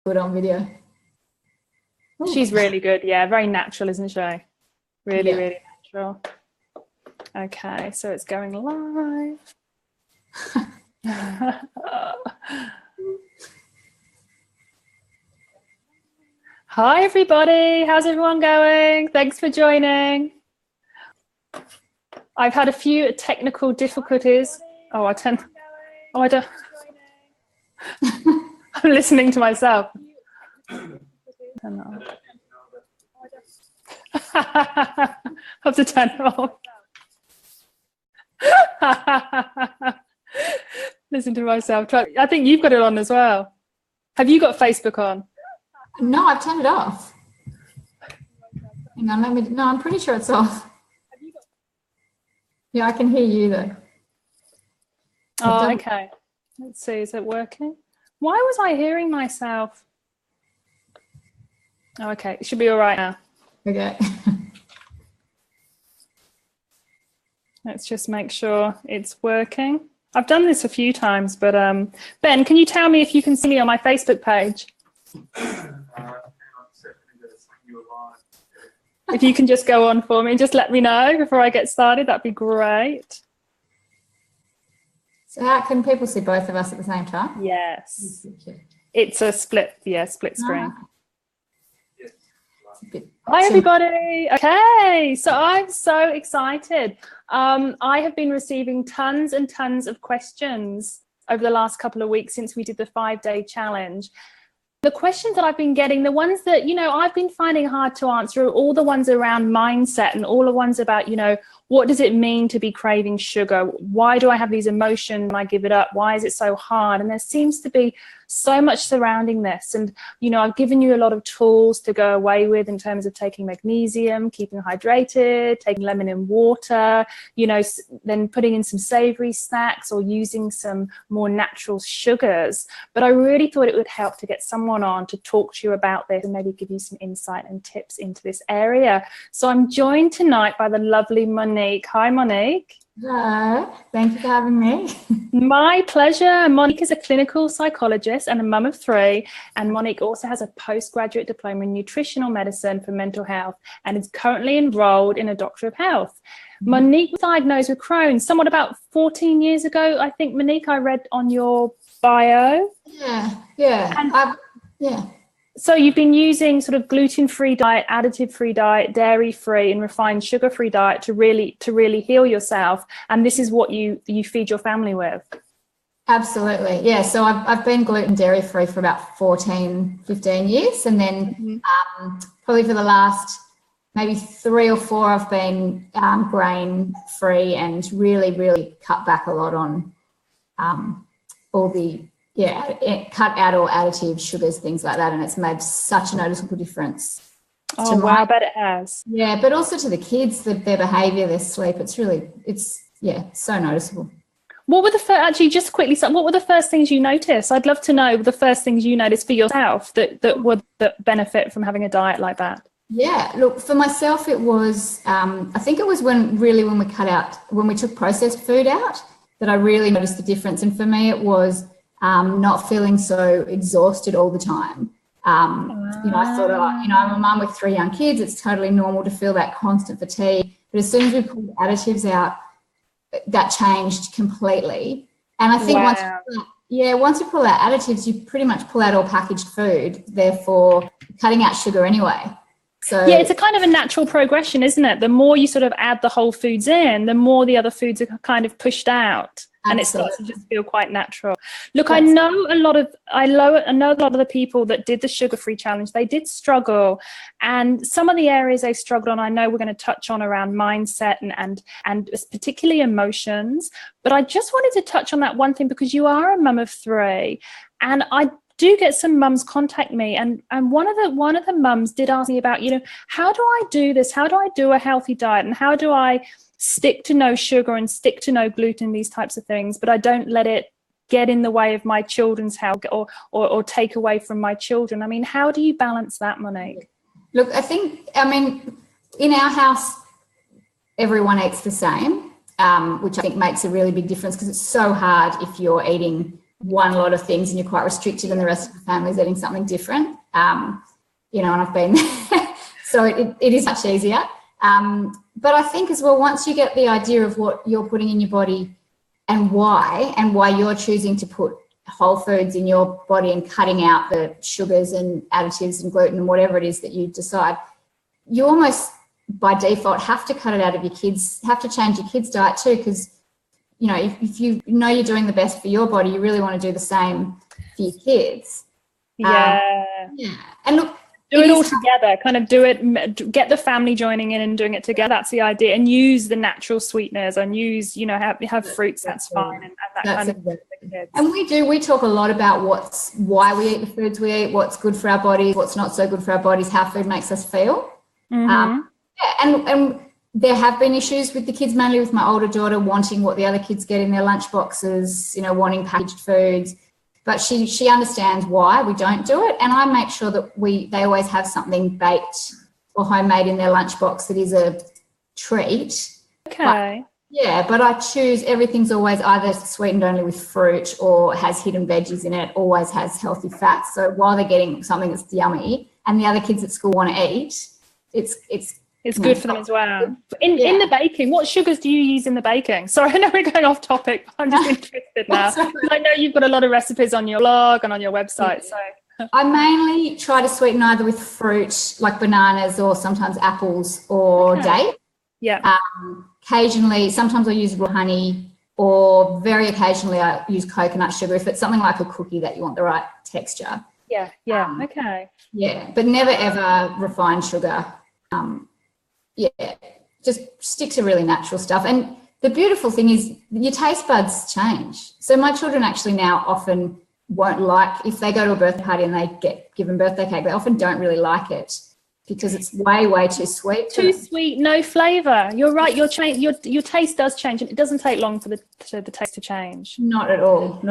good on video. Ooh. She's really good. Yeah, very natural, isn't she? Really, really natural. Okay, so it's going live. Hi, everybody. How's everyone going? Thanks for joining. I've had a few technical difficulties. I don't. I'm listening to myself. Have to turn it off. Listen to myself. I think you've got it on as well. Have you got Facebook on? No, I've turned it off. Hang on, no, I'm pretty sure it's off. Yeah, I can hear you though. Oh, okay. Let's see, is it working? Why was I hearing myself? Oh, okay, it should be all right now. Okay. Let's just make sure it's working. I've done this a few times, but Ben, can you tell me if you can see me on my Facebook page? If you can just go on for me and just let me know before I get started, that'd be great. So how can people see both of us at the same time? Yes. It's a split screen. Hi, everybody. Okay, so I'm so excited. I have been receiving tons and tons of questions over the last couple of weeks since we did the 5-day challenge. The questions that I've been getting, the ones that, I've been finding hard to answer are all the ones around mindset and all the ones about, what does it mean to be craving sugar? Why do I have these emotions when I give it up? Why is it so hard? And there seems to be so much surrounding this. And, I've given you a lot of tools to go away with in terms of taking magnesium, keeping hydrated, taking lemon in water, then putting in some savory snacks or using some more natural sugars. But I really thought it would help to get someone on to talk to you about this and maybe give you some insight and tips into this area. So I'm joined tonight by the lovely Monique. Hi, Monique. Hello, thank you for having me. My pleasure. Monique is a clinical psychologist and a mum of 3, and Monique also has a postgraduate diploma in nutritional medicine for mental health and is currently enrolled in a Doctor of Health. Monique was diagnosed with Crohn's somewhat about 14 years ago, I think, Monique, I read on your bio. Yeah. So you've been using sort of gluten-free diet, additive-free diet, dairy-free and refined sugar-free diet to really heal yourself. And this is what you feed your family with. Absolutely. Yeah. So I've been gluten dairy-free for about 14, 15 years. And then probably for the last maybe 3 or 4, I've been grain-free and really cut back a lot on all the cut out all additives, sugars, things like that, and it's made such a noticeable difference. Oh, wow, I bet it has. Yeah, but also to the kids, their behaviour, their sleep, it's so noticeable. What were just quickly, what were the first things you noticed? I'd love to know the first things you noticed for yourself that benefit from having a diet like that. Yeah, look, for myself, it was, I think it was when we took processed food out, that I really noticed the difference. And for me, it was not feeling so exhausted all the time. I thought, I'm a mum with 3 young kids. It's totally normal to feel that constant fatigue. But as soon as we pulled additives out, that changed completely. And I think once you pull out additives, you pretty much pull out all packaged food, therefore cutting out sugar anyway. So yeah, it's a kind of a natural progression, isn't it? The more you sort of add the whole foods in, the more the other foods are kind of pushed out. And it starts to just feel quite natural. Look, I know a lot of the people that did the sugar-free challenge, they did struggle. And some of the areas they struggled on, I know we're going to touch on around mindset and particularly emotions. But I just wanted to touch on that one thing, because you are a mum of 3. And I do get some mums contact me, and one of the mums did ask me about, how do I do this? How do I do a healthy diet? And how do I stick to no sugar and stick to no gluten, these types of things, but I don't let it get in the way of my children's health or take away from my children? I mean, how do you balance that, Monique? Look, in our house, everyone eats the same, which I think makes a really big difference, because it's so hard if you're eating one lot of things and you're quite restricted and the rest of the family is eating something different. You know, and I've been there. So it is much easier. But I think as well, once you get the idea of what you're putting in your body and why you're choosing to put whole foods in your body and cutting out the sugars and additives and gluten and whatever it is that you decide, you almost by default have to cut it out of your kids, have to change your kids' diet too, because, you know, if you know you're doing the best for your body, you really want to do the same for your kids. Yeah. And look, do it all together, kind of do it, get the family joining in and doing it together. That's the idea. And use the natural sweeteners and use, you know, have fruits, that's fine. And that kind of thing. And we talk a lot about why we eat the foods we eat, what's good for our bodies, what's not so good for our bodies, how food makes us feel. And there have been issues with the kids, mainly with my older daughter wanting what the other kids get in their lunch boxes, you know, wanting packaged foods. But she understands why we don't do it, and I make sure that they always have something baked or homemade in their lunchbox that is a treat. Okay. But I choose, everything's always either sweetened only with fruit or has hidden veggies in it, always has healthy fats. So while they're getting something that's yummy and the other kids at school want to eat, it's good for them as well. In the baking, what sugars do you use in the baking? Sorry, I know we're going off topic, but I'm just interested now. I know you've got a lot of recipes on your blog and on your website. So I mainly try to sweeten either with fruit, like bananas, or sometimes apples or dates. Yeah. Occasionally, sometimes I use raw honey, or very occasionally I use coconut sugar if it's something like a cookie that you want the right texture. Yeah. Okay. Yeah, but never ever refined sugar. Just stick to really natural stuff. And the beautiful thing is your taste buds change. So my children actually now often won't like, if they go to a birthday party and they get given birthday cake, they often don't really like it because it's way too sweet. Too sweet, no flavour. You're right. Your taste does change, and it doesn't take long for the taste to change. Not at all.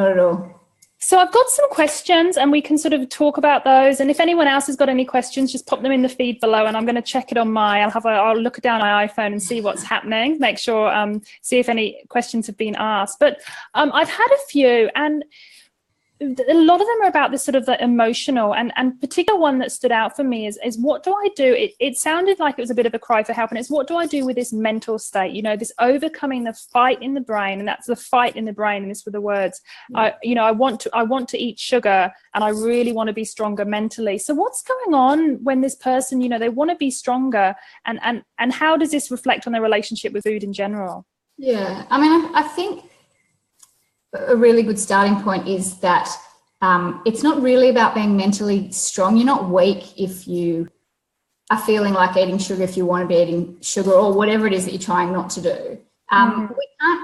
So I've got some questions and we can sort of talk about those. And if anyone else has got any questions, just pop them in the feed below and I'm going to check it on I'll look down my iPhone and see what's happening, make sure, see if any questions have been asked. But I've had a few, and a lot of them are about this sort of the emotional, and particular one that stood out for me is what do I do? It sounded like it was a bit of a cry for help, and it's what do I do with this mental state? You know, this overcoming the fight in the brain, and that's the fight in the brain, and this were the words. I want to eat sugar, and I really want to be stronger mentally. So what's going on when this person, you know, they want to be stronger, and how does this reflect on their relationship with food in general? Yeah, I mean, I think a really good starting point is that it's not really about being mentally strong. You're not weak if you are feeling like eating sugar, if you want to be eating sugar, or whatever it is that you're trying not to do.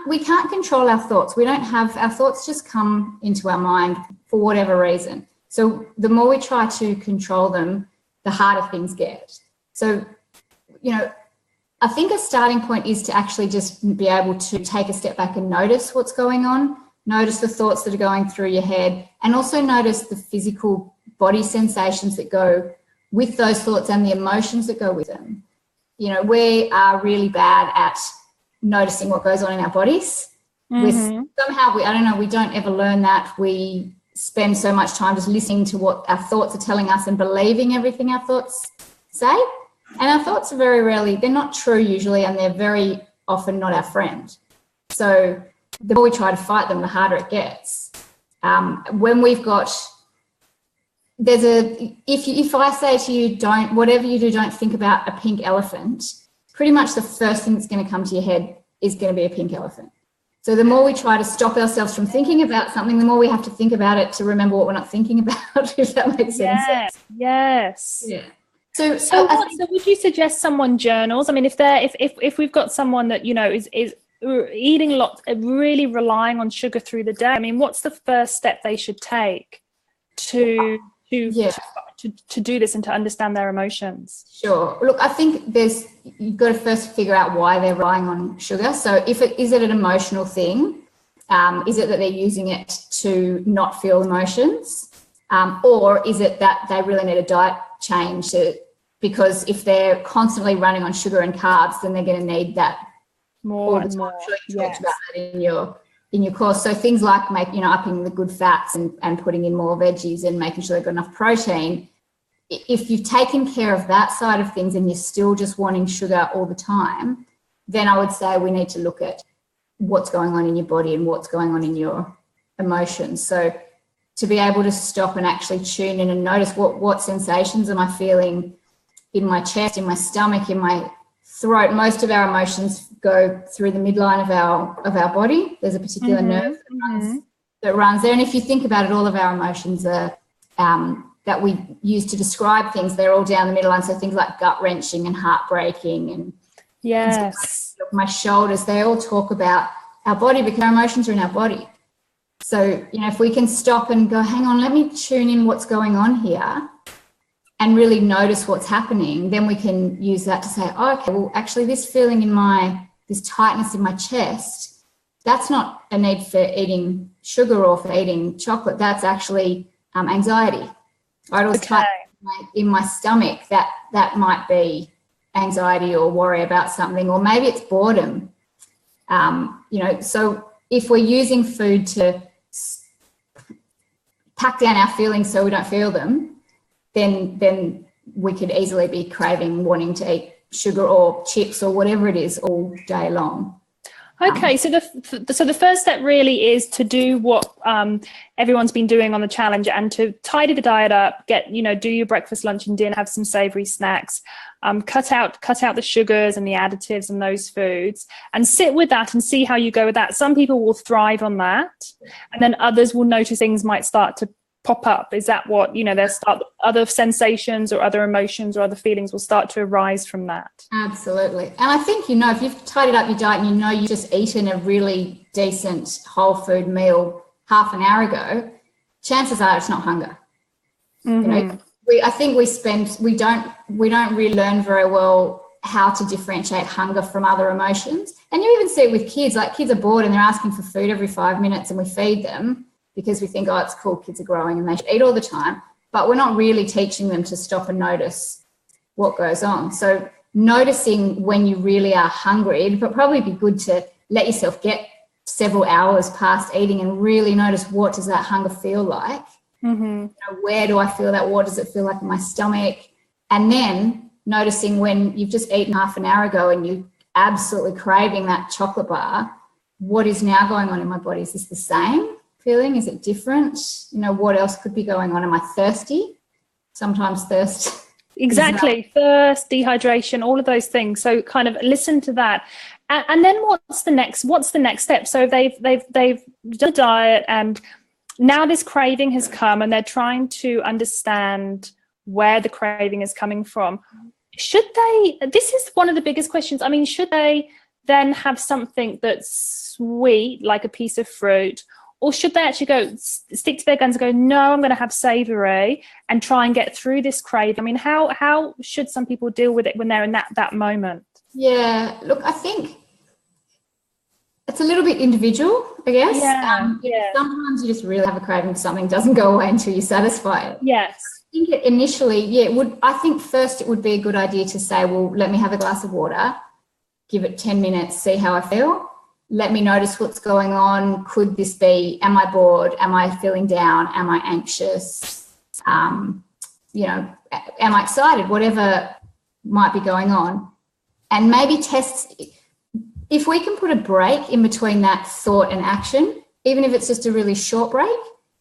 We can't control our thoughts. We don't have, our thoughts just come into our mind for whatever reason. So the more we try to control them, the harder things get. So, you know, I think a starting point is to actually just be able to take a step back and notice what's going on. Notice the thoughts that are going through your head, and also notice the physical body sensations that go with those thoughts and the emotions that go with them. You know, we are really bad at noticing what goes on in our bodies. Somehow, we don't ever learn that. We spend so much time just listening to what our thoughts are telling us and believing everything our thoughts say. And our thoughts are very rarely, they're not true usually, and they're very often not our friend. So the more we try to fight them, the harder it gets. When we've got, if I say to you, whatever you do, don't think about a pink elephant, pretty much the first thing that's going to come to your head is going to be a pink elephant. So the more we try to stop ourselves from thinking about something, the more we have to think about it to remember what we're not thinking about, if that makes sense. Yes. Yeah. So would you suggest someone journals? I mean, if we've got someone that, you know, is eating lots, really relying on sugar through the day, I mean, what's the first step they should take to do this and to understand their emotions? Sure. Look, I think you've got to first figure out why they're relying on sugar. So is it an emotional thing? Is it that they're using it to not feel emotions? Or is it that they really need a diet change because if they're constantly running on sugar and carbs, then they're going to need that more and more. I'm sure you talked about that in your course. So things like upping the good fats and putting in more veggies and making sure they've got enough protein. If you've taken care of that side of things and you're still just wanting sugar all the time, then I would say we need to look at what's going on in your body and what's going on in your emotions. So to be able to stop and actually tune in and notice what sensations am I feeling in my chest, in my stomach, in my throat. Most of our emotions go through the midline of our body. There's a particular nerve that runs there. And if you think about it, all of our emotions are that we use to describe things, they're all down the midline. So things like gut wrenching and heartbreaking and my shoulders, they all talk about our body because our emotions are in our body. So, if we can stop and go, hang on, let me tune in what's going on here and really notice what's happening, then we can use that to say, oh, okay, well, actually this feeling this tightness in my chest, that's not a need for eating sugar or for eating chocolate. That's actually anxiety. Right? Or tight in my stomach, that might be anxiety or worry about something, or maybe it's boredom. So if we're using food to pack down our feelings so we don't feel them, then we could easily be wanting to eat sugar or chips or whatever it is all day long. Okay, so the first step really is to do what everyone's been doing on the challenge, and to tidy the diet up, do your breakfast, lunch and dinner, have some savoury snacks, cut out the sugars and the additives and those foods, and sit with that and see how you go with that. Some people will thrive on that, and then others will notice things might start to pop up. Is that what, other sensations or other emotions or other feelings will start to arise from that? Absolutely. And I think, if you've tidied up your diet and you've just eaten a really decent whole food meal half an hour ago, chances are it's not hunger. I think we don't really learn very well how to differentiate hunger from other emotions. And you even see it with kids, like kids are bored and they're asking for food every 5 minutes and we feed them because we think, oh, it's cool, kids are growing and they should eat all the time. But we're not really teaching them to stop and notice what goes on. So noticing when you really are hungry, it would probably be good to let yourself get several hours past eating and really notice, what does that hunger feel like? Where do I feel that? What does it feel like in my stomach? And then noticing when you've just eaten half an hour ago and you're absolutely craving that chocolate bar, what is now going on in my body? Is this the same feeling? Is it different? What else could be going on? Am I thirsty? Sometimes thirst. Exactly. Thirst, dehydration, all of those things. So kind of listen to that. And then what's the next step? So they've done a diet and now this craving has come and they're trying to understand where the craving is coming from. This is one of the biggest questions. I mean, should they then have something that's sweet, like a piece of fruit, or should they actually go stick to their guns and go, no, I'm going to have savoury and try and get through this craving? I mean, how should some people deal with it when they're in that moment? Yeah, look, I think it's a little bit individual, I guess. Sometimes you just really have a craving for something, doesn't go away until you satisfy it. Yes. I think initially, I think first it would be a good idea to say, well, let me have a glass of water, give it 10 minutes, see how I feel. Let me notice what's going on. Could this be, am I bored? Am I feeling down? Am I anxious? Am I excited? Whatever might be going on. And maybe test, if we can put a break in between that thought and action, even if it's just a really short break,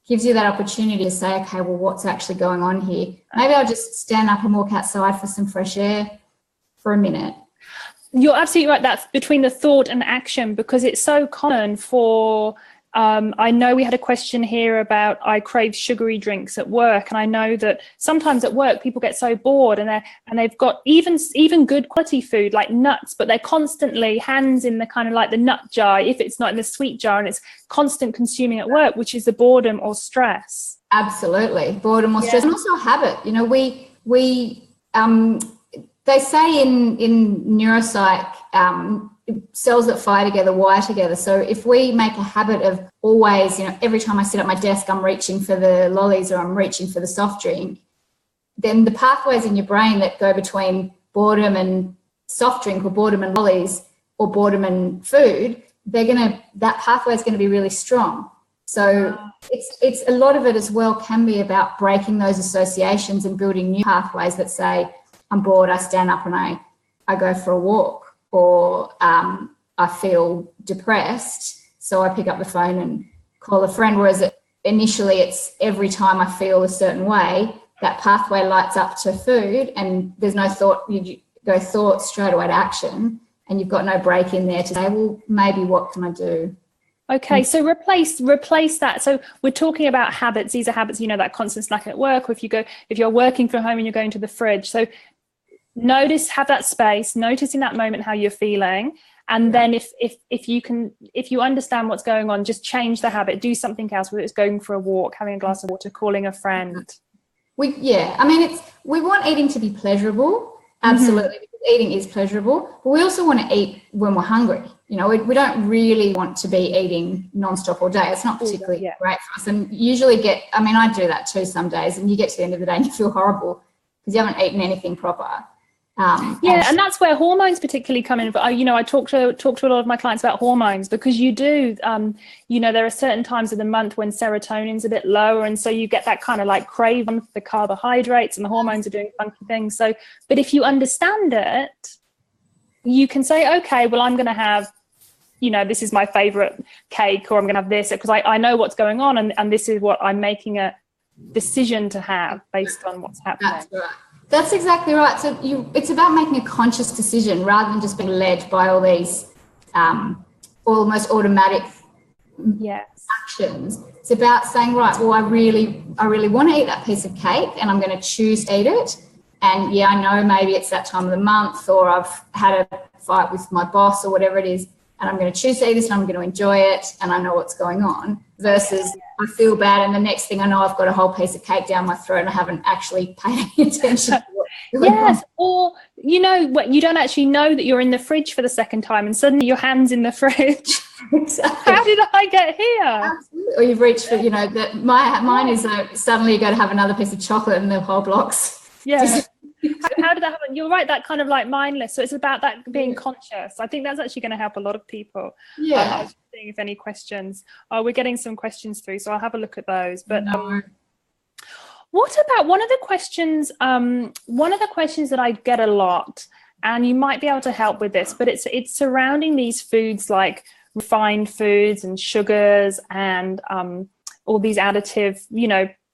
gives you that opportunity to say, okay, well, what's actually going on here? Maybe I'll just stand up and walk outside for some fresh air for a minute. You're absolutely right. That's between the thought and action, because it's so common for, I know we had a question here about I crave sugary drinks at work. And I know that sometimes at work, people get so bored and they've got even good quality food like nuts, but they're constantly hands in the kind of like the nut jar, if it's not in the sweet jar, and it's constant consuming at work, which is the boredom or stress. Absolutely. Boredom or stress, and also habit. They say in neuropsych, cells that fire together wire together. So if we make a habit of always, every time I sit at my desk, I'm reaching for the lollies or I'm reaching for the soft drink, then the pathways in your brain that go between boredom and soft drink or boredom and lollies or boredom and food, that pathway is going to be really strong. So it's a lot of it as well can be about breaking those associations and building new pathways that say, I'm bored, I stand up and I go for a walk, or I feel depressed, so I pick up the phone and call a friend. Whereas initially it's every time I feel a certain way, that pathway lights up to food, and there's no thought, you go thought straight away to action, and you've got no break in there to say, well, maybe what can I do? Okay, so replace that. So we're talking about habits. These are habits, that constant snacking at work, or if you're working from home and you're going to the fridge. So have that space, notice in that moment how you're feeling. And then if you understand what's going on, just change the habit, do something else, whether it's going for a walk, having a glass of water, calling a friend. We want eating to be pleasurable. Absolutely. Because eating is pleasurable, but we also want to eat when we're hungry. We don't really want to be eating nonstop all day. It's not particularly great for us. And usually I do that too some days, and you get to the end of the day and you feel horrible because you haven't eaten anything proper. And that's where hormones particularly come in. But I talk to a lot of my clients about hormones, because you do, there are certain times of the month when serotonin's a bit lower, and so you get that kind of like craving for the carbohydrates, and the hormones are doing funky things. So, but if you understand it, you can say, okay, well, I'm going to have, this is my favorite cake, or I'm going to have this because I know what's going on, and this is what I'm making a decision to have based on what's happening. That's right. That's exactly right. So it's about making a conscious decision rather than just being led by all these almost automatic actions. It's about saying, right, well, I really want to eat that piece of cake, and I'm going to choose to eat it. And I know maybe it's that time of the month, or I've had a fight with my boss or whatever it is, and I'm going to choose to eat this and I'm going to enjoy it, and I know what's going on, versus I feel bad and the next thing I know I've got a whole piece of cake down my throat and I haven't actually paid any attention to what's going on. Or you don't actually know that you're in the fridge for the second time, and suddenly your hand's in the fridge. Exactly. How did I get here? Absolutely. Or you've reached for, mine is suddenly you go to have another piece of chocolate and the whole block's How did that happen? You're right, that kind of like mindless. So it's about that being conscious. I think that's actually going to help a lot of people. I was seeing if any questions. We're getting some questions through, so I'll have a look at those. But what about one of the questions that I get a lot, and you might be able to help with this, but it's surrounding these foods like refined foods and sugars and all these additive,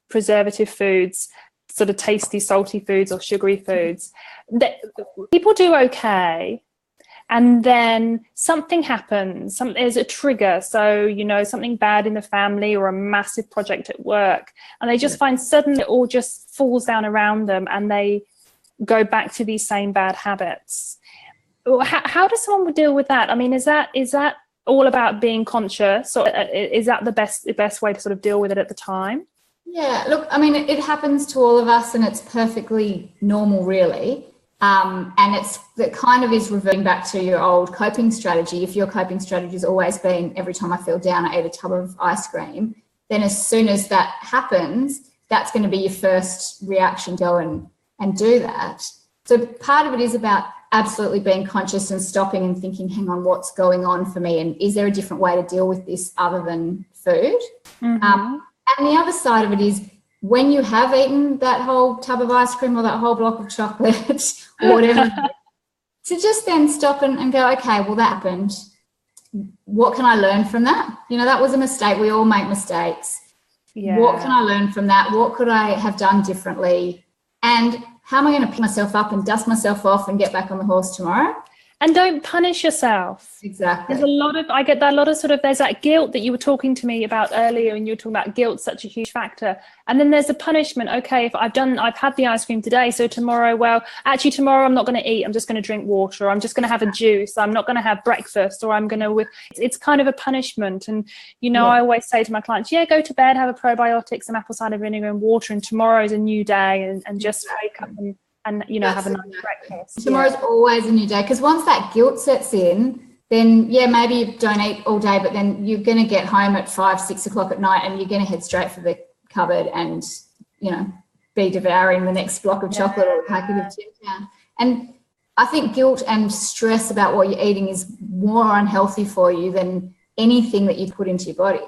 preservative foods, sort of tasty, salty foods or sugary foods. That people do okay, and then something happens. There's a trigger. So, something bad in the family or a massive project at work, and they just find suddenly it all just falls down around them, and they go back to these same bad habits. How does someone deal with that? I mean, is that all about being conscious, or is that the best way to sort of deal with it at the time? Yeah, look, I mean, it happens to all of us, and it's perfectly normal, really. And it kind of is reverting back to your old coping strategy. If your coping strategy has always been, every time I feel down, I eat a tub of ice cream, then as soon as that happens, that's going to be your first reaction, go and do that. So part of it is about absolutely being conscious and stopping and thinking, hang on, what's going on for me? And is there a different way to deal with this other than food? And the other side of it is, when you have eaten that whole tub of ice cream or that whole block of chocolate or whatever, to just then stop and go, okay, well, that happened. What can I learn from that? That was a mistake. We all make mistakes. Yeah. What can I learn from that? What could I have done differently? And how am I going to pick myself up and dust myself off and get back on the horse tomorrow? And don't punish yourself. Exactly. I get that a lot of sort of, there's that guilt that you were talking to me about earlier, and you were talking about guilt, such a huge factor. And then there's the punishment. Okay, if I've had the ice cream today, so tomorrow I'm not going to eat. I'm just going to drink water. Or I'm just going to have a juice. I'm not going to have breakfast, or it's kind of a punishment. And, I always say to my clients, go to bed, have a probiotic, some apple cider vinegar and water, and tomorrow's a new day, and just wake up and have a nice breakfast. Tomorrow's always a new day, because once that guilt sets in, then maybe you don't eat all day, but then you're going to get home at 5-6 o'clock at night, and you're going to head straight for the cupboard and be devouring the next block of chocolate or a packet of Tim Tam. And I think guilt and stress about what you're eating is more unhealthy for you than anything that you put into your body.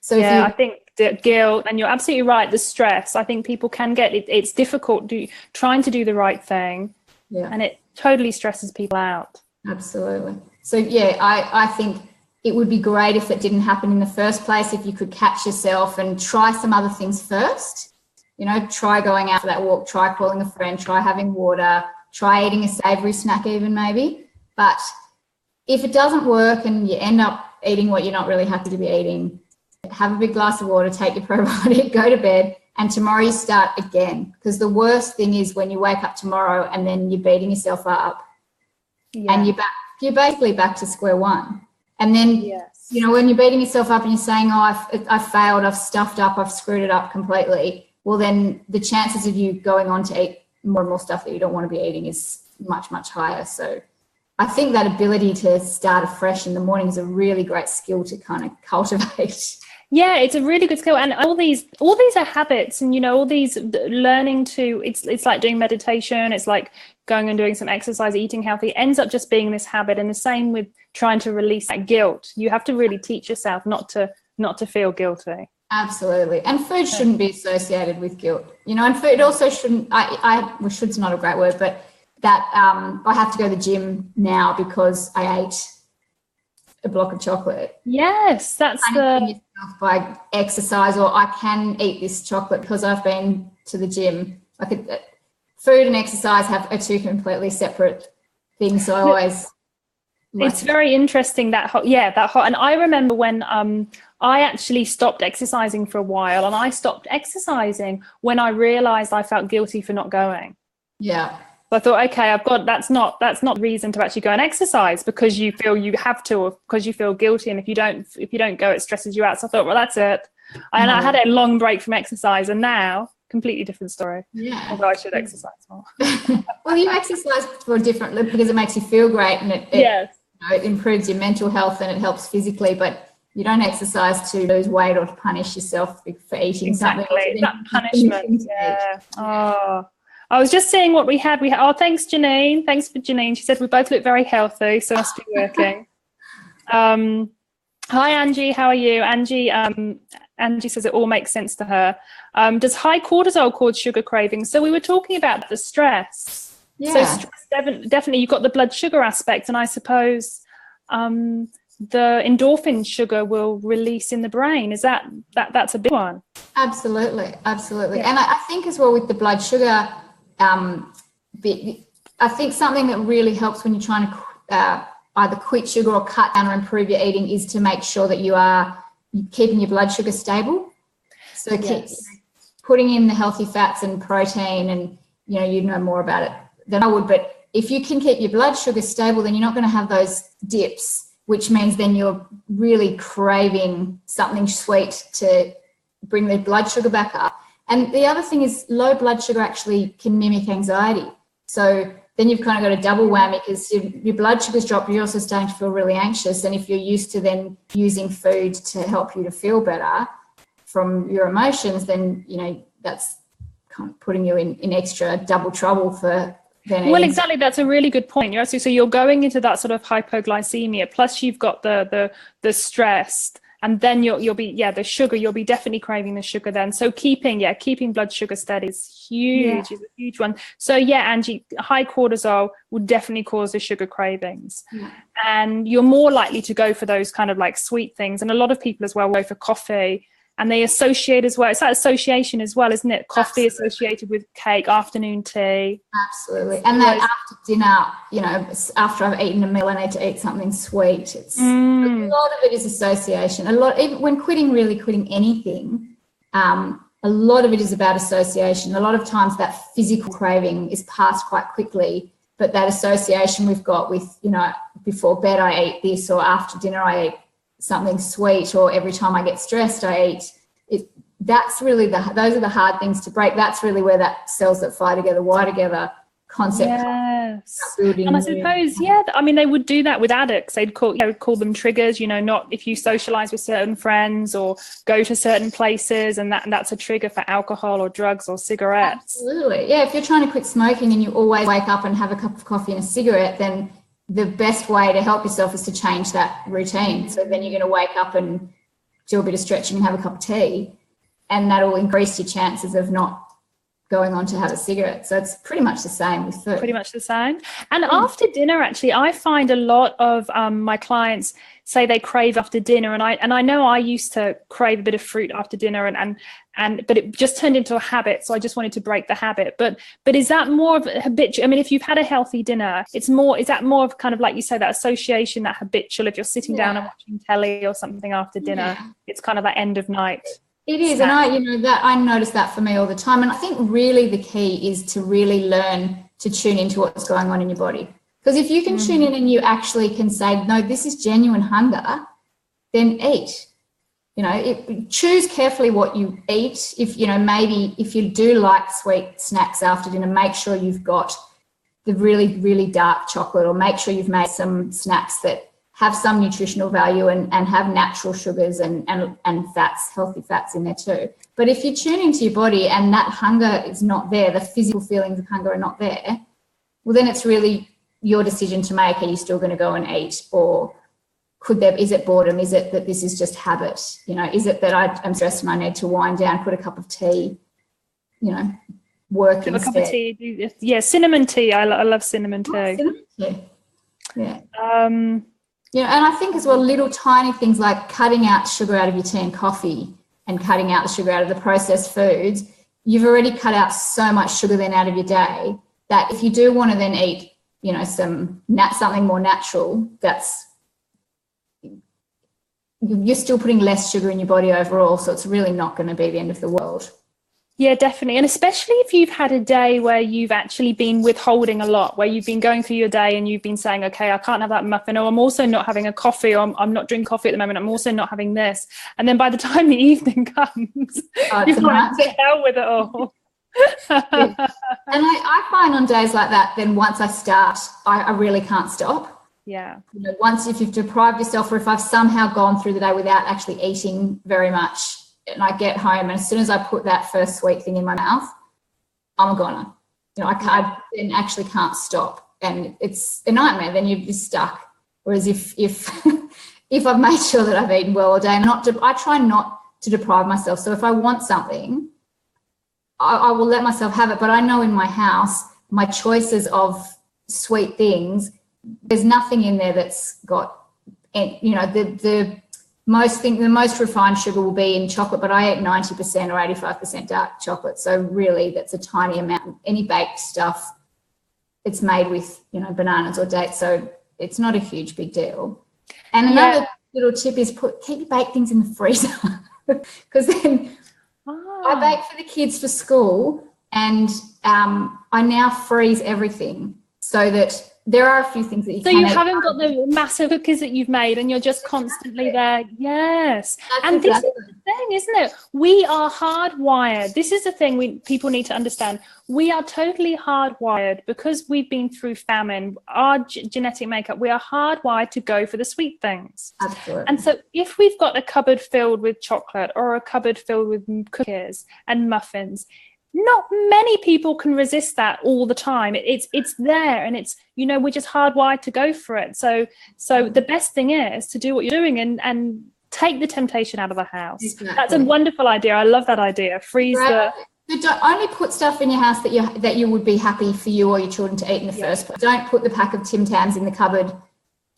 So I think the guilt, and you're absolutely right, the stress, I think people can get it. It's difficult trying to do the right thing, and it totally stresses people out. Absolutely. So I think it would be great if it didn't happen in the first place, if you could catch yourself and try some other things first. You know, try going out for that walk, try calling a friend, try having water, try eating a savoury snack even maybe. But if it doesn't work and you end up eating what you're not really happy to be eating, have a big glass of water, take your probiotic, go to bed, and tomorrow you start again. Because the worst thing is when you wake up tomorrow and then you're beating yourself up and you're basically back to square one. And then, you know, when you're beating yourself up and you're saying, oh, I've failed, I've stuffed up, I've screwed it up completely, well, then the chances of you going on to eat more and more stuff that you don't want to be eating is much, much higher. So I think that ability to start afresh in the morning is a really great skill to kind of cultivate. Yeah, it's a really good skill, and all these are habits, and you know, all these learning to, it's like doing meditation, it's like going and doing some exercise, eating healthy, it ends up just being this habit. And the same with trying to release that guilt. You have to really teach yourself not to feel guilty. Absolutely. And food shouldn't be associated with guilt, you know, and food also shouldn't, well, should's not a great word, but that I have to go to the gym now because I ate a block of chocolate. Yes, that's by exercise, or I can eat this chocolate because I've been to the gym. Food and exercise are two completely separate things. So I always. It's very interesting that and I remember when I actually stopped exercising for a while, and I stopped exercising when I realized I felt guilty for not going. Yeah. So I thought, okay, that's not reason to actually go and exercise, because you feel you have to, or because you feel guilty, and if you don't go, it stresses you out. So I thought, well, that's it. And I had a long break from exercise, and now completely different story. Yeah. Although I should exercise more. Well, you exercise for because it makes you feel great, and it improves your mental health and it helps physically, but you don't exercise to lose weight or to punish yourself for eating something. Exactly, that punishment. Yeah. Oh. I was just seeing what we had. Oh, thanks, Janine. Thanks for Janine. She said we both look very healthy, so it must be working. Hi, Angie. How are you? Angie says it all makes sense to her. Does high cortisol cause sugar cravings? So we were talking about the stress. Yeah. So stress, definitely you've got the blood sugar aspect, and I suppose the endorphin sugar will release in the brain. Is that's a big one? Absolutely. Yeah. And I think as well with the blood sugar, I think something that really helps when you're trying to either quit sugar or cut down or improve your eating is to make sure that you're keeping your blood sugar stable. So keep putting in the healthy fats and protein, and you know more about it than I would, but if you can keep your blood sugar stable, then you're not going to have those dips, which means then you're really craving something sweet to bring the blood sugar back up. And the other thing is low blood sugar actually can mimic anxiety. So then you've kind of got a double whammy, because your blood sugar's dropped, you're also starting to feel really anxious. And if you're used to then using food to help you to feel better from your emotions, then, that's kind of putting you in extra double trouble for then. Well, exactly. That's a really good point. So you're going into that sort of hypoglycemia, plus you've got the stress. And then you'll be the sugar, you'll be definitely craving the sugar then. So keeping blood sugar steady is huge, is a huge one. So Angie, high cortisol would definitely cause the sugar cravings. Yeah. And you're more likely to go for those kind of like sweet things. And a lot of people as well go for coffee, and they associate as well. It's that association as well, isn't it? Coffee associated with cake, afternoon tea. Absolutely. And then after dinner, after I've eaten a meal, I need to eat something sweet. It's a lot of it is association. Even when quitting anything, a lot of it is about association. A lot of times that physical craving is passed quite quickly, but that association we've got with, before bed I eat this, or after dinner I eat something sweet, or every time I get stressed I eat it. That's really those are the hard things to break. That's really where that cells that fire together wire together concept. Yes. Building And I suppose, I mean, they would do that with addicts. They'd call them triggers, not if you socialize with certain friends or go to certain places, and that's a trigger for alcohol or drugs or cigarettes. Absolutely. Yeah, if you're trying to quit smoking and you always wake up and have a cup of coffee and a cigarette, then the best way to help yourself is to change that routine. So then you're going to wake up and do a bit of stretching and have a cup of tea, and that'll increase your chances of not going on to have a cigarette. So it's pretty much the same with food. Pretty much the same. And after dinner, actually, I find a lot of my clients say they crave after dinner, and I know I used to crave a bit of fruit after dinner, but it just turned into a habit. So I just wanted to break the habit. But is that more of a habitual? I mean, if you've had a healthy dinner, is that more of kind of, like you say, that association, that habitual? If you're sitting down and watching telly or something after dinner, it's kind of that end of night. It is, and I notice that for me all the time. And I think really the key is to really learn to tune into what's going on in your body. Because if you can tune in and you actually can say, no, this is genuine hunger, then eat. Choose carefully what you eat. If maybe if you do like sweet snacks after dinner, make sure you've got the really, really dark chocolate, or make sure you've made some snacks that have some nutritional value and have natural sugars and fats, healthy fats in there too. But if you tune into your body and that hunger is not there, the physical feelings of hunger are not there, well, then it's really your decision to make. Are you still going to go and eat, or is it boredom? Is it that this is just habit? Is it that I'm stressed and I need to wind down, put a cup of tea, work instead? A cup of tea, cinnamon tea. I love cinnamon tea. Cinnamon tea. Yeah. And I think as well, little tiny things like cutting out sugar out of your tea and coffee and cutting out the sugar out of the processed foods, you've already cut out so much sugar then out of your day that if you do want to then eat, something more natural, you're still putting less sugar in your body overall. So it's really not going to be the end of the world. Yeah, definitely. And especially if you've had a day where you've actually been withholding a lot, where you've been going through your day and you've been saying, okay, I can't have that muffin, or I'm also not having a coffee, or I'm not drinking coffee at the moment, I'm also not having this. And then by the time the evening comes, you've got to hell with it all. And I find on days like that, then once I start, I really can't stop. Yeah. Once if you've deprived yourself, or if I've somehow gone through the day without actually eating very much, and I get home, and as soon as I put that first sweet thing in my mouth, I'm a goner. I then actually can't stop, and it's a nightmare. Then you're just stuck. Whereas if if I've made sure that I've eaten well all day, I try not to deprive myself. So if I want something, I will let myself have it. But I know in my house, my choices of sweet things, there's nothing in there that's got, the most refined sugar will be in chocolate, but I eat 90% or 85% dark chocolate. So really that's a tiny amount. Any baked stuff, it's made with, bananas or dates. So it's not a huge big deal. And another little tip is keep your baked things in the freezer, because then I bake for the kids for school, and I now freeze everything so that there are a few things that you can. So you haven't got the massive cookies that you've made, and you're just constantly there. Yes. And this is the thing, isn't it? We are hardwired. This is the thing people need to understand. We are totally hardwired, because we've been through famine, our genetic makeup, we are hardwired to go for the sweet things. Absolutely. And so if we've got a cupboard filled with chocolate, or a cupboard filled with cookies and muffins, not many people can resist that all the time. It's there, and it's, we're just hardwired to go for it. So the best thing is to do what you're doing and take the temptation out of the house. Exactly. That's a wonderful idea. I love that idea. Freeze Don't only put stuff in your house that you would be happy for you or your children to eat in the first place. Don't put the pack of Tim Tams in the cupboard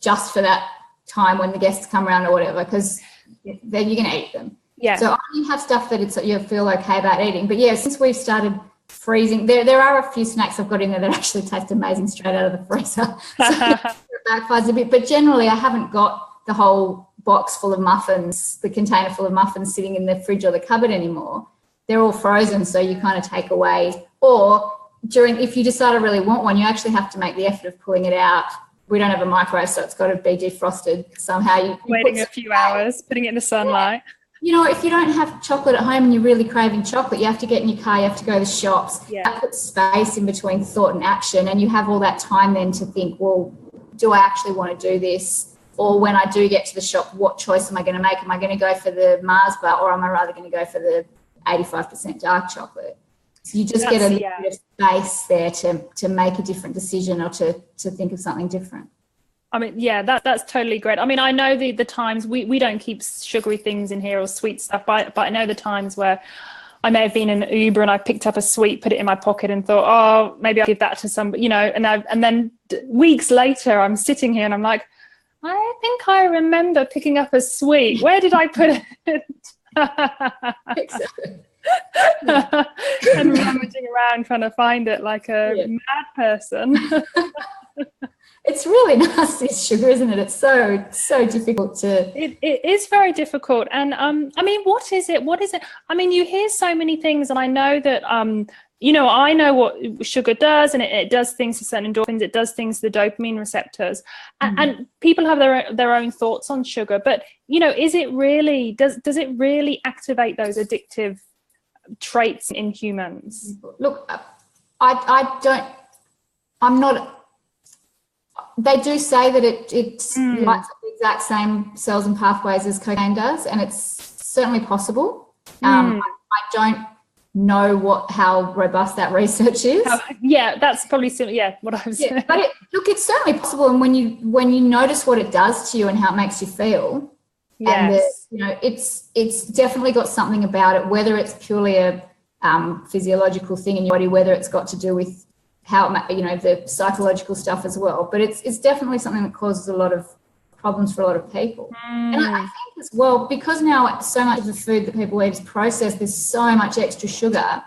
just for that time when the guests come around or whatever, because then you're going to eat them. Yeah. So only have stuff that you feel okay about eating. But yeah, since we've started freezing, there are a few snacks I've got in there that actually taste amazing straight out of the freezer. So it backfires a bit. But generally, I haven't got the whole box full of muffins, the container full of muffins sitting in the fridge or the cupboard anymore. They're all frozen, so you kind of take away. Or if you decide I really want one, you actually have to make the effort of pulling it out. We don't have a microwave, so it's got to be defrosted somehow. Waiting a few hours, putting it in the sunlight. you know, if you don't have chocolate at home and you're really craving chocolate, you have to get in your car, you have to go to the shops. That puts space in between thought and action, and you have all that time then to think, well, do I actually want to do this? Or when I do get to the shop, what choice am I going to make? Am I going to go for the Mars bar, or am I rather going to go for the 85% dark chocolate? So you just get a little bit of space there to make a different decision, or to think of something different. I mean, yeah, that's totally great. I mean, I know the times we don't keep sugary things in here or sweet stuff, but I know the times where I may have been in an Uber and I picked up a sweet, put it in my pocket and thought, oh, maybe I'll give that to somebody, you know, and then weeks later I'm sitting here and I'm like, I think I remember picking up a sweet. Where did I put it? And rummaging around trying to find it like a mad person. It's really nasty sugar, isn't it? It's so difficult to. It is very difficult, and I mean, what is it? I mean, you hear so many things, and I know that you know, I know what sugar does, and it does things to certain endorphins. It does things to the dopamine receptors, and people have their own thoughts on sugar. But you know, is it really does it really activate those addictive traits in humans? Look, I don't. I'm not. They do say that it lights up the exact same cells and pathways as cocaine does, and it's certainly possible. I don't know how robust that research is. That's probably what I was saying. But it's certainly possible, and when you notice what it does to you and how it makes you feel, and you know, it's definitely got something about it, whether it's purely a physiological thing in your body, whether it's got to do with how, you know, the psychological stuff as well, but it's definitely something that causes a lot of problems for a lot of people. And I think as well, because now so much of the food that people eat is processed, there's so much extra sugar.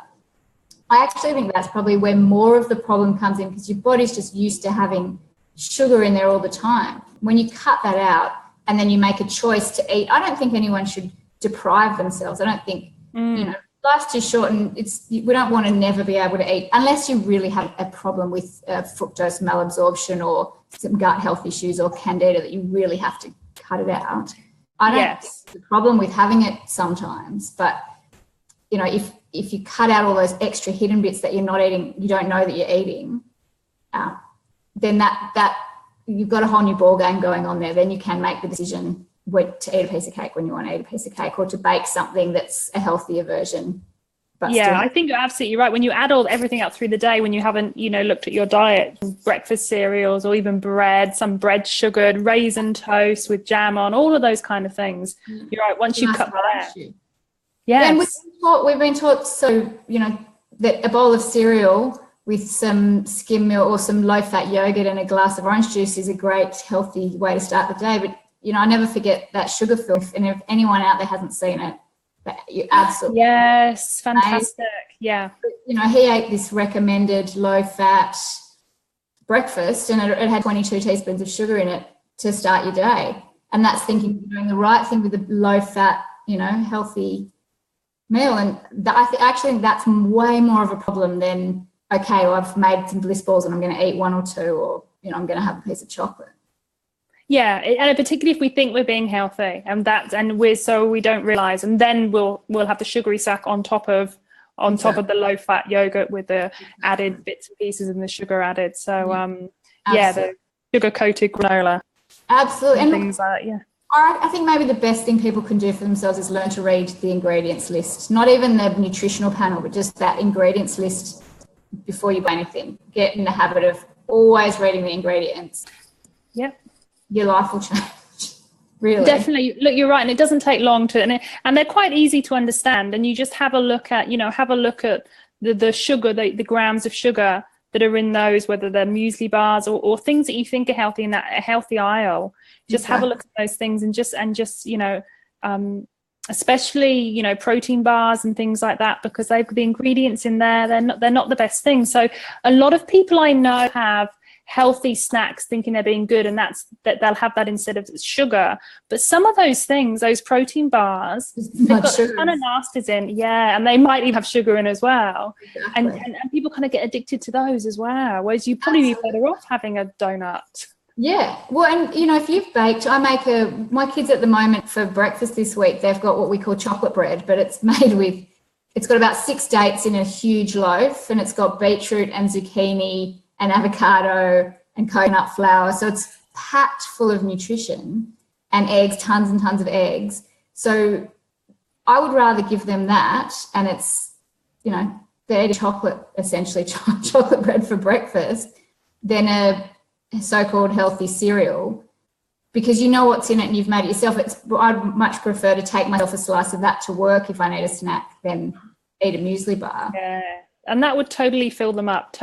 I actually think that's probably where more of the problem comes in, because your body's just used to having sugar in there all the time. When you cut that out and then you make a choice to eat, I don't think anyone should deprive themselves. I don't think, you know, life's too short, and we don't want to never be able to eat unless you really have a problem with fructose malabsorption or some gut health issues or candida that you really have to cut it out. I don't think there's a problem with having it sometimes, but you know, if you cut out all those extra hidden bits that you're not eating, you don't know that you're eating, then that you've got a whole new ball game going on there. Then you can make the decision to eat a piece of cake when you want to eat a piece of cake, or to bake something that's a healthier version. But I think you're absolutely right. When you add everything up through the day, when you haven't, you know, looked at your diet, breakfast cereals or even bread, some bread sugared, raisin toast with jam on, all of those kind of things. You're right. Once you cut that out. And we've been taught, so, you know, that a bowl of cereal with some skim milk or some low-fat yogurt and a glass of orange juice is a great, healthy way to start the day. But you know, I never forget that sugar film. And if anyone out there hasn't seen it, you absolutely fantastic. Yeah. But, you know, he ate this recommended low-fat breakfast, and it had 22 teaspoons of sugar in it to start your day. And that's thinking you're doing the right thing with a low-fat, you know, healthy meal. And I actually think that's way more of a problem than, okay, well, I've made some bliss balls and I'm going to eat one or two, or, you know, I'm going to have a piece of chocolate. Yeah, and particularly if we think we're being healthy, and we don't realize, and then we'll have the sugary sack on top of the low fat yogurt with the added bits and pieces and the sugar added. So the sugar coated granola. Absolutely, and things like that. Yeah. I think maybe the best thing people can do for themselves is learn to read the ingredients list. Not even the nutritional panel, but just that ingredients list before you buy anything. Get in the habit of always reading the ingredients. Yep. Your life will change. Really, definitely. Look, you're right, and it doesn't take long and they're quite easy to understand. And you just have a look at the sugar, the grams of sugar that are in those, whether they're muesli bars or things that you think are healthy in that healthy aisle. Just have a look at those things, and just you know, especially, you know, protein bars and things like that, because they've the ingredients in there. They're not the best thing. So a lot of people I know have healthy snacks thinking they're being good, and that they'll have that instead of sugar. But some of those things, those protein bars, they've got a ton of nasties in, and they might even have sugar in as well. And people kind of get addicted to those as well, whereas you'd probably be better off having a donut. Yeah. Well, and if you've baked, my kids at the moment for breakfast this week, they've got what we call chocolate bread, but it's it's got about 6 dates in a huge loaf, and it's got beetroot and zucchini and avocado and coconut flour. So it's packed full of nutrition, and eggs, tons and tons of eggs. So I would rather give them that, and it's, they're eating chocolate, essentially chocolate bread for breakfast, than a so-called healthy cereal, because you know what's in it and you've made it yourself. I'd much prefer to take myself a slice of that to work if I need a snack than eat a muesli bar. Yeah. And that would totally fill them up.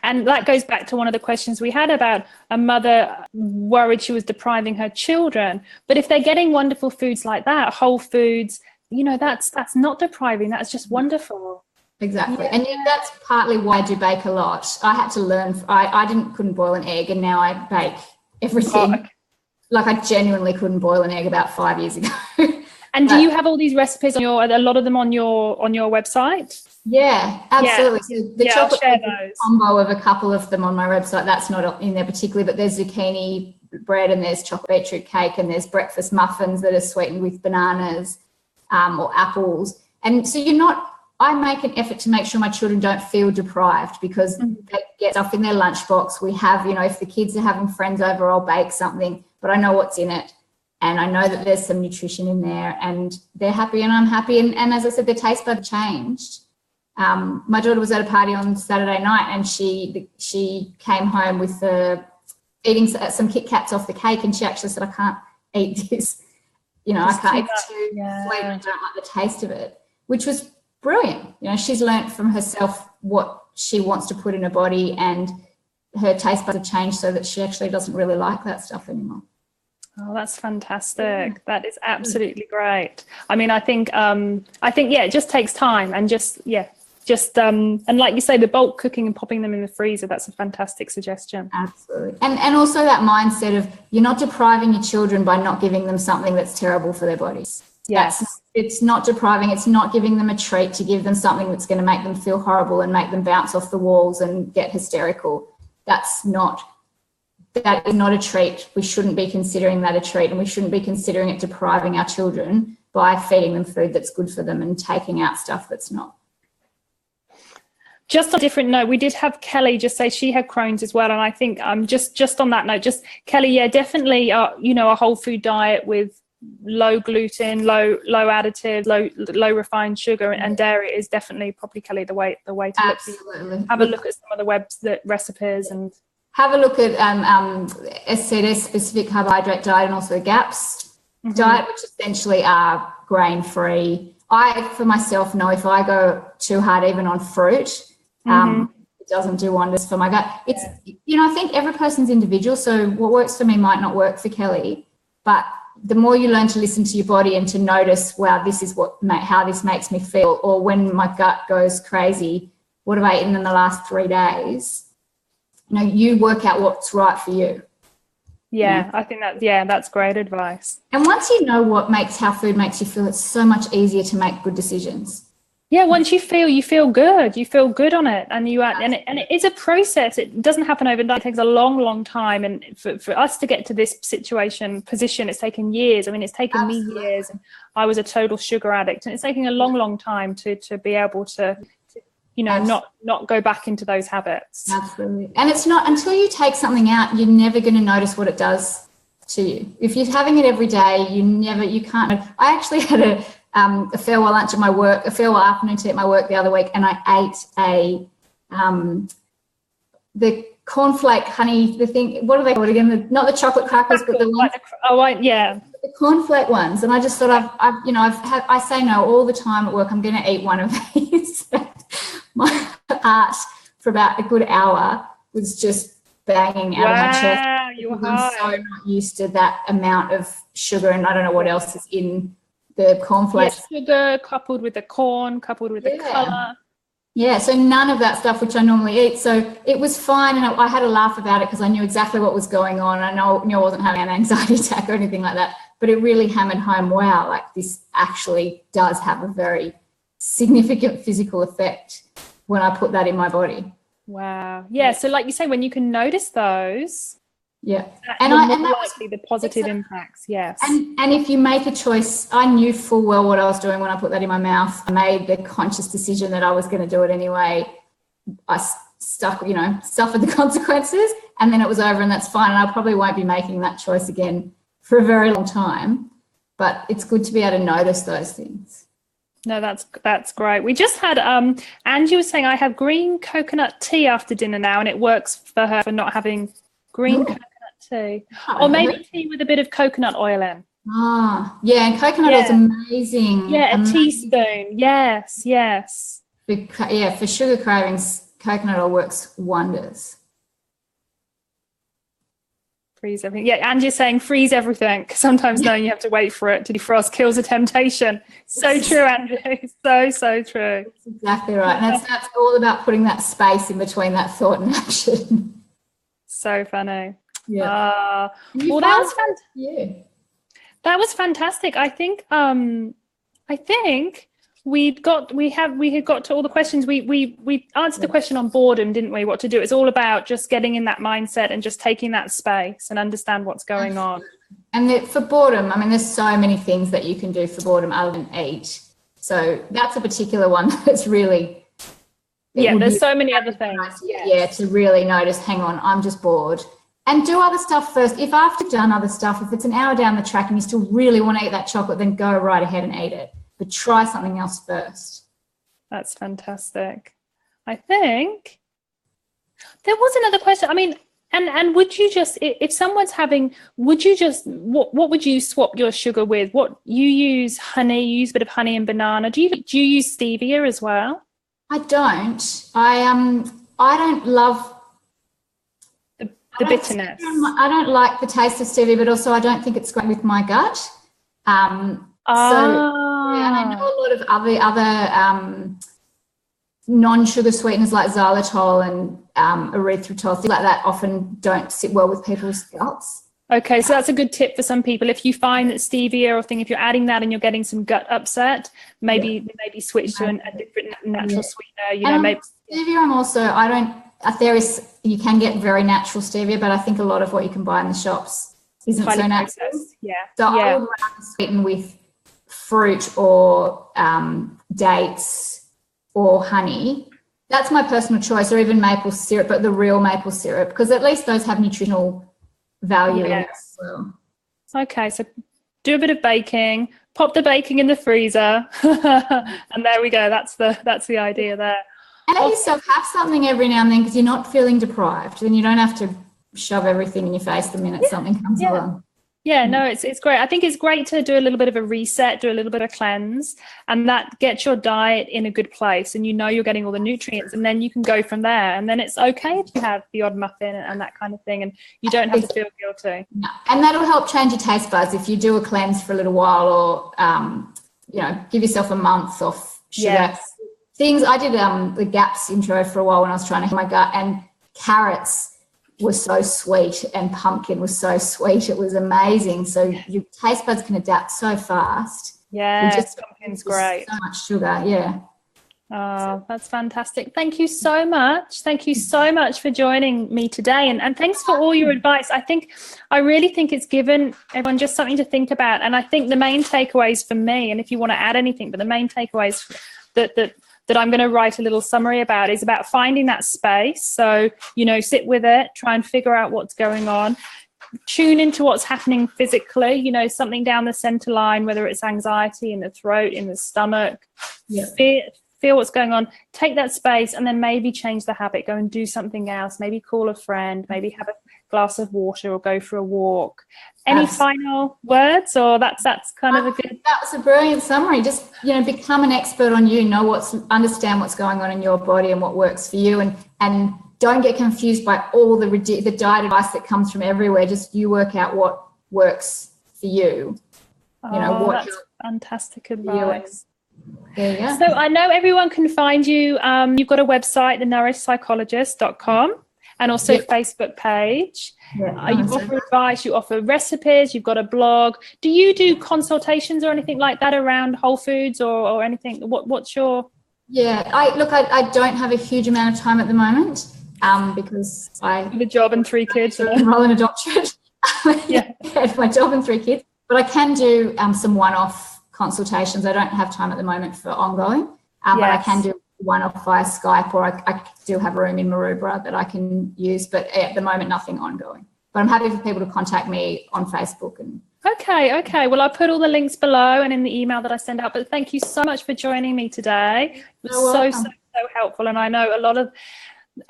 And that goes back to one of the questions we had about a mother worried she was depriving her children. But if they're getting wonderful foods like that, whole foods, that's not depriving. That's just wonderful. Exactly. Yeah. And that's partly why I do bake a lot. I had to learn. I couldn't boil an egg, and now I bake everything. Oh, okay. Like I genuinely couldn't boil an egg about 5 years ago. And do you have all these recipes a lot of them on your website? Yeah, absolutely. Yeah. So the chocolate combo of a couple of them on my website, that's not in there particularly, but there's zucchini bread, and there's chocolate beetroot cake, and there's breakfast muffins that are sweetened with bananas or apples. And so I make an effort to make sure my children don't feel deprived, because they get stuff in their lunchbox. We have, if the kids are having friends over, I'll bake something, but I know what's in it. And I know that there's some nutrition in there, and they're happy and I'm happy. And as I said, the taste bud changed. My daughter was at a party on Saturday night, and she came home with eating some Kit Kats off the cake, and she actually said, I can't eat this. I can't eat too sweet, and I don't like the taste of it, which was brilliant. She's learnt from herself what she wants to put in her body, and her taste buds have changed so that she actually doesn't really like that stuff anymore. Oh, that's fantastic. Yeah. That is absolutely great. I mean, I think, it just takes time, and and like you say, the bulk cooking and popping them in the freezer, that's a fantastic suggestion. Absolutely. And also that mindset of you're not depriving your children by not giving them something that's terrible for their bodies. Yes. It's not depriving. It's not giving them a treat to give them something that's going to make them feel horrible and make them bounce off the walls and get hysterical. That is not a treat. We shouldn't be considering that a treat, and we shouldn't be considering it depriving our children by feeding them food that's good for them and taking out stuff that's not. Just on a different note, we did have Kelly just say she had Crohn's as well. And I think just on that note, Kelly, definitely, a whole food diet with low gluten, low additives, low refined sugar and dairy is definitely probably, Kelly, the way to absolutely have a look at some of the recipes, and have a look at SCD, specific carbohydrate diet, and also the GAPS diet, which essentially are grain free. I, for myself, know if I go too hard even on fruit, it doesn't do wonders for my gut. It's I think every person's individual, so what works for me might not work for Kelly, but the more you learn to listen to your body and to notice, wow, this is how this makes me feel, or when my gut goes crazy, what have I eaten in the last 3 days? You work out what's right for you. Yeah, I think that's great advice. And once you know how food makes you feel, it's so much easier to make good decisions. Yeah, once you feel good. You feel good on it, and it is a process. It doesn't happen overnight. It takes a long, long time, and for us to get to this position, it's taken years. I mean, it's taken me years. And I was a total sugar addict, and it's taking a long, long time to be able to not go back into those habits. Absolutely. And it's not until you take something out, you're never going to notice what it does to you. If you're having it every day, you can't. I actually had a farewell lunch at my work, a farewell afternoon tea at my work the other week, and I ate the cornflake honey, the thing, what are they called again? Not the chocolate crackers, but the ones. The cornflake ones. And I just thought I say no all the time at work. I'm going to eat one of these. My heart for about a good hour was just banging out of my chest. I'm so not used to that amount of sugar, and I don't know what else is in the cornflakes. Sugar coupled with the corn, coupled with the colour. Yeah, so none of that stuff which I normally eat. So it was fine, and I had a laugh about it because I knew exactly what was going on. I knew I wasn't having an anxiety attack or anything like that, but it really hammered home, wow, like this actually does have a very significant physical effect when I put that in my body. Wow. Yeah, so like you say, when you can notice those, Yeah. And more likely the positive impacts, yes. And if you make a choice, I knew full well what I was doing when I put that in my mouth. I made the conscious decision that I was going to do it anyway. I suffered the consequences, and then it was over, and that's fine. And I probably won't be making that choice again for a very long time, but it's good to be able to notice those things. No, that's great. We just had Angie was saying I have green coconut tea after dinner now, and it works for her for not having green coconut tea. Or maybe tea with a bit of coconut oil in. Yeah, and coconut oil is amazing. Yeah, a teaspoon. Yes. For sugar cravings, coconut oil works wonders. Freeze everything. Yeah, Angie's saying freeze everything. Sometimes knowing you have to wait for it to defrost kills the temptation. So true, Angie. So true. That's exactly right. And that's all about putting that space in between that thought and action. So funny. Yeah. Well, that was fantastic. Yeah. That was fantastic. I think we had got to all the questions. We answered the question on boredom, didn't we? What to do. It's all about just getting in that mindset and just taking that space and understand what's going on. And for boredom, I mean, there's so many things that you can do for boredom other than eat. So that's a particular one that's really... there's so many other things. Yeah, to really notice, hang on, I'm just bored. And do other stuff first. If after you've done other stuff, if it's an hour down the track and you still really want to eat that chocolate, then go right ahead and eat it. But try something else first. That's fantastic. I think there was another question. I mean, and would you just, if someone's having, would you just, what would you swap your sugar with? What you use honey, you use a bit of honey and banana. Do you use stevia as well? I don't. I don't love the bitterness. I don't like the taste of stevia, but also I don't think it's great with my gut. And I know a lot of other non-sugar sweeteners like xylitol and erythritol, things like that, often don't sit well with people's guts. Okay, so that's a good tip for some people. If you find that stevia or if you're adding that and you're getting some gut upset, maybe switch to a different natural sweetener. Maybe stevia. You can get very natural stevia, but I think a lot of what you can buy in the shops isn't so natural. Yeah. So I would rather sweeten with fruit or dates or honey. That's my personal choice, or even maple syrup, but the real maple syrup, because at least those have nutritional value as well. Okay, so do a bit of baking, pop the baking in the freezer, and there we go. That's the idea there. And let yourself have something every now and then, because you're not feeling deprived. Then you don't have to shove everything in your face the minute something comes along. Yeah, no, it's great. I think it's great to do a little bit of a reset, do a little bit of cleanse, and that gets your diet in a good place, and you're getting all the nutrients, and then you can go from there. And then it's okay if you have the odd muffin and that kind of thing, and you don't have to feel guilty. No. And that'll help change your taste buds if you do a cleanse for a little while, or give yourself a month off sugar. Yes. Things I did the GAPS intro for a while when I was trying to heal my gut, and carrots were so sweet and pumpkin was so sweet. It was amazing. So your taste buds can adapt so fast. Yeah, pumpkin's great. So much sugar, yeah. Oh, that's fantastic. Thank you so much. Thank you so much for joining me today. And thanks for all your advice. I really think it's given everyone just something to think about. And I think the main takeaways for me, and if you want to add anything, but the main takeaways that I'm going to write a little summary about is about finding that space. So, sit with it, try and figure out what's going on, tune into what's happening physically, something down the center line, whether it's anxiety in the throat, in the stomach, feel what's going on, take that space, and then maybe change the habit, go and do something else, maybe call a friend, maybe have a glass of water or go for a walk. Any final words, or that's kind of a good... That was a brilliant summary. Just, become an expert on you, understand what's going on in your body and what works for you, and don't get confused by all the diet advice that comes from everywhere. Just you work out what works for you. That's fantastic advice. There you go. So I know everyone can find you. You've got a website, thenourishpsychologist.com, and also Facebook page. Yeah, you offer advice, you offer recipes, you've got a blog. Do you do consultations or anything like that around whole foods or anything? What's your... Yeah, I don't have a huge amount of time at the moment. because I have a job and 3 kids. Enroll in a doctorate. Yeah. My job and 3 kids. But I can do some one-off consultations. I don't have time at the moment for ongoing, but I can do one-off via Skype, or I do have a room in Maroubra that I can use, but at the moment, nothing ongoing. But I'm happy for people to contact me on Facebook. Okay. Well, I'll put all the links below and in the email that I send out. But thank you so much for joining me today. It was so helpful. And I know a lot of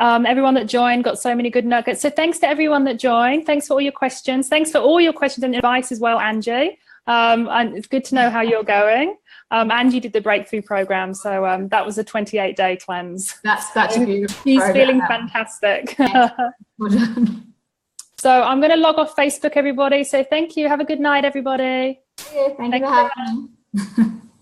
everyone that joined got so many good nuggets. So thanks to everyone that joined. Thanks for all your questions. Thanks for all your questions and advice as well, Angie. And it's good to know how you're going. Angie did the breakthrough program, so that was a 28-day cleanse. That's such a beautiful She's program. feeling fantastic. So I'm going to log off Facebook, everybody. So thank you. Have a good night, everybody. Thank you for having me.